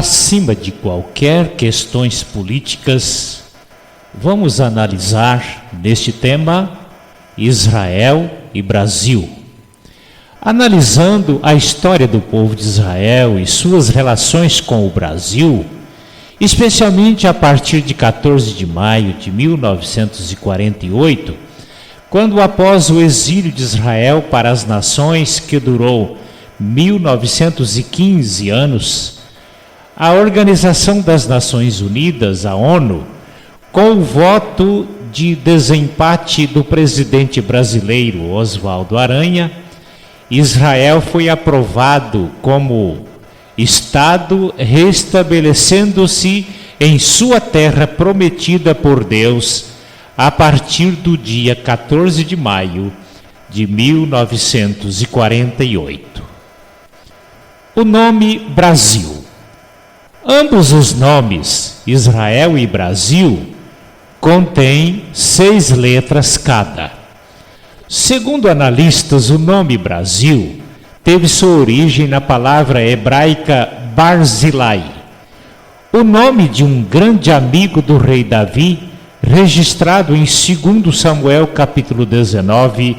Acima de qualquer questões políticas, vamos analisar neste tema Israel e Brasil. Analisando a história do povo de Israel e suas relações com o Brasil, especialmente a partir de 14 de maio de 1948, quando após o exílio de Israel para as nações, que durou 1915 anos, a Organização das Nações Unidas, a ONU, com o voto de desempate do presidente brasileiro Oswaldo Aranha, Israel foi aprovado como Estado, restabelecendo-se em sua terra prometida por Deus a partir do dia 14 de maio de 1948. O nome Brasil. Ambos os nomes, Israel e Brasil, contêm 6 letras cada. Segundo analistas, o nome Brasil teve sua origem na palavra hebraica Barzilai, o nome de um grande amigo do rei Davi, registrado em 2 Samuel capítulo 19,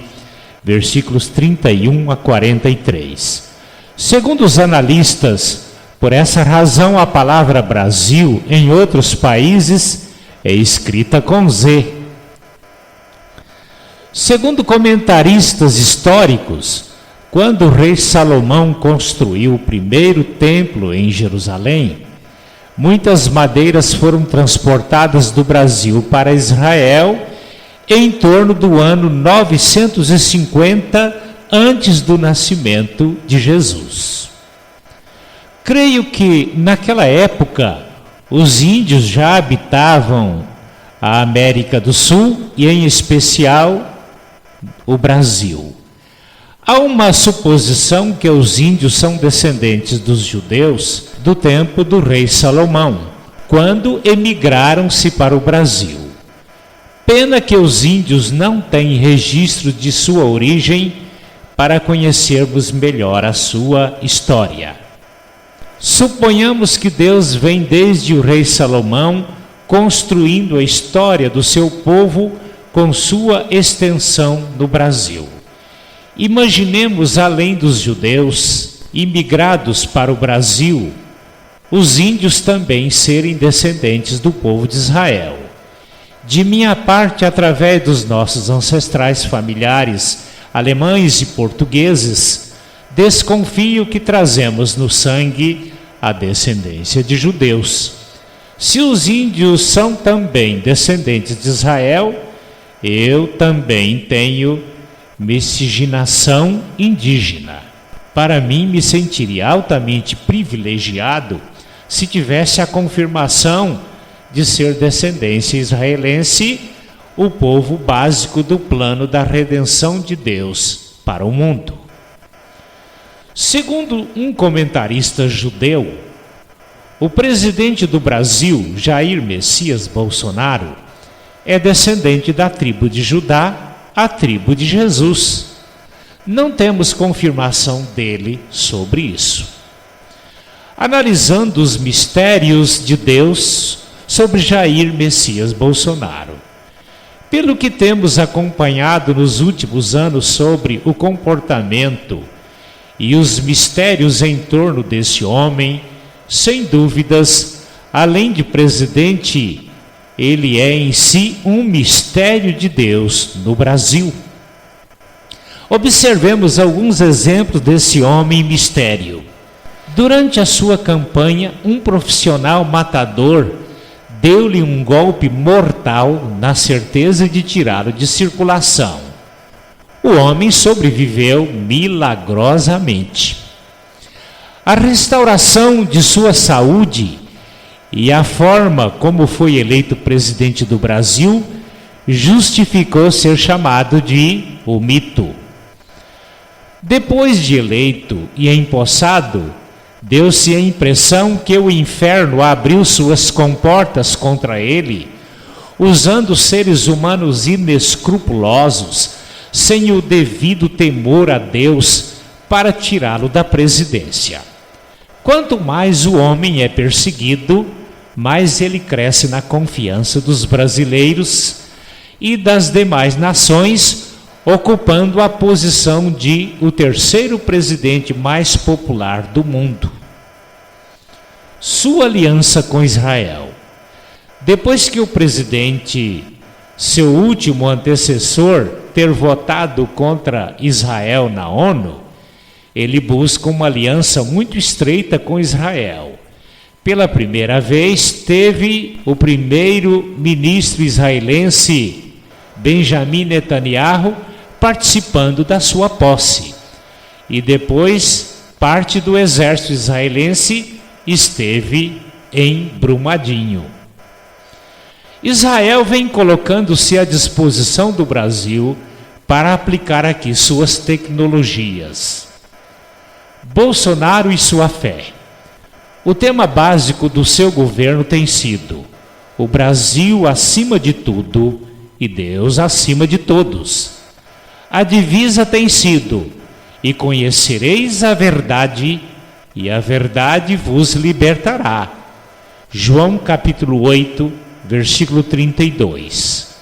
versículos 31 a 43. Segundo os analistas, por essa razão a palavra Brasil em outros países é escrita com Z. Segundo comentaristas históricos, quando o rei Salomão construiu o primeiro templo em Jerusalém, muitas madeiras foram transportadas do Brasil para Israel em torno do ano 950 antes do nascimento de Jesus. Creio que naquela época os índios já habitavam a América do Sul e em especial o Brasil. Há uma suposição que os índios são descendentes dos judeus do tempo do rei Salomão, quando emigraram-se para o Brasil. Pena que os índios não têm registro de sua origem para conhecermos melhor a sua história. Suponhamos que Deus vem desde o rei Salomão construindo a história do seu povo com sua extensão no Brasil. Imaginemos, além dos judeus imigrados para o Brasil, os índios também serem descendentes do povo de Israel. De minha parte, através dos nossos ancestrais familiares, alemães e portugueses, desconfio que trazemos no sangue a descendência de judeus. Se os índios são também descendentes de Israel, eu também tenho miscigenação indígena. Para mim, me sentiria altamente privilegiado se tivesse a confirmação de ser descendência israelense, o povo básico do plano da redenção de Deus para o mundo. Segundo um comentarista judeu, o presidente do Brasil, Jair Messias Bolsonaro, é descendente da tribo de Judá, a tribo de Jesus. Não temos confirmação dele sobre isso. Analisando os mistérios de Deus sobre Jair Messias Bolsonaro, pelo que temos acompanhado nos últimos anos sobre o comportamento e os mistérios em torno desse homem, sem dúvidas, além de presidente, ele é em si um mistério de Deus no Brasil. Observemos alguns exemplos desse homem mistério. Durante a sua campanha, um profissional matador deu-lhe um golpe mortal na certeza de tirá-lo de circulação. O homem sobreviveu milagrosamente. A restauração de sua saúde e a forma como foi eleito presidente do Brasil justificou ser chamado de o mito. Depois de eleito e empossado, deu-se a impressão que o inferno abriu suas comportas contra ele, usando seres humanos inescrupulosos, sem o devido temor a Deus, para tirá-lo da presidência. Quanto mais o homem é perseguido, mais ele cresce na confiança dos brasileiros e das demais nações, ocupando a posição de o terceiro presidente mais popular do mundo. Sua aliança com Israel. Depois que o presidente, seu último antecessor, ter votado contra Israel na ONU, ele busca uma aliança muito estreita com Israel. Pela primeira vez, teve o primeiro-ministro israelense Benjamin Netanyahu participando da sua posse. E depois, parte do exército israelense esteve em Brumadinho. Israel vem colocando-se à disposição do Brasil para aplicar aqui suas tecnologias. Bolsonaro e sua fé. O tema básico do seu governo tem sido o Brasil acima de tudo e Deus acima de todos. A divisa tem sido: e conhecereis a verdade, e a verdade vos libertará. João capítulo 8, versículo 32.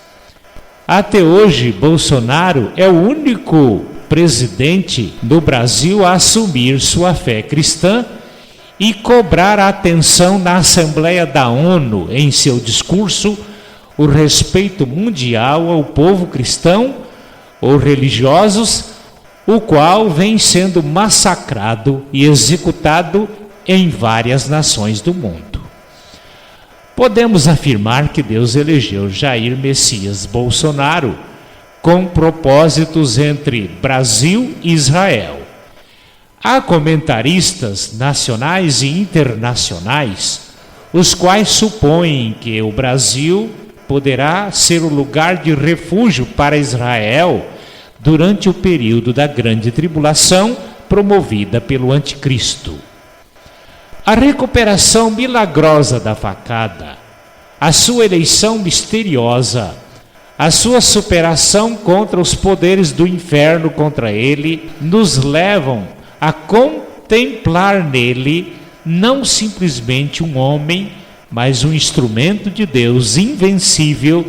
Até hoje, Bolsonaro é o único presidente do Brasil a assumir sua fé cristã e cobrar a atenção na Assembleia da ONU em seu discurso o respeito mundial ao povo cristão ou religiosos, o qual vem sendo massacrado e executado em várias nações do mundo. Podemos afirmar que Deus elegeu Jair Messias Bolsonaro com propósitos entre Brasil e Israel. Há comentaristas nacionais e internacionais, os quais supõem que o Brasil poderá ser o lugar de refúgio para Israel durante o período da grande tribulação promovida pelo anticristo. A recuperação milagrosa da facada, a sua eleição misteriosa, a sua superação contra os poderes do inferno contra ele, nos levam a contemplar nele não simplesmente um homem, mas um instrumento de Deus invencível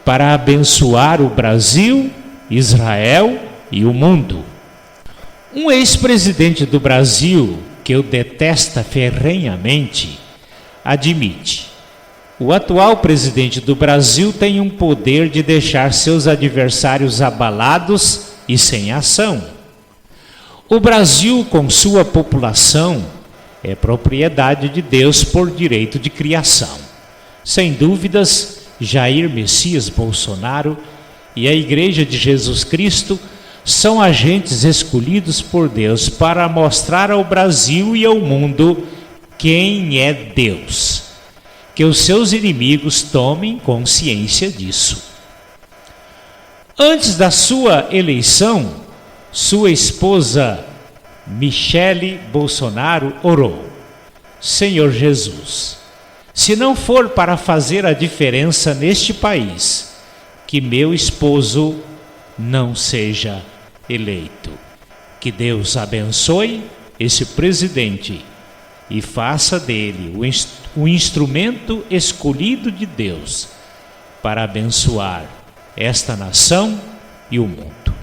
para abençoar o Brasil, Israel e o mundo. Um ex-presidente do Brasil, que o detesta ferrenhamente, admite: o atual presidente do Brasil tem um poder de deixar seus adversários abalados e sem ação. O Brasil, com sua população, é propriedade de Deus por direito de criação. Sem dúvidas, Jair Messias Bolsonaro e a Igreja de Jesus Cristo são agentes escolhidos por Deus para mostrar ao Brasil e ao mundo quem é Deus. Que os seus inimigos tomem consciência disso. Antes da sua eleição, sua esposa Michele Bolsonaro orou: Senhor Jesus, se não for para fazer a diferença neste país, que meu esposo não seja eleito. Que Deus abençoe esse presidente e faça dele o instrumento escolhido de Deus para abençoar esta nação e o mundo.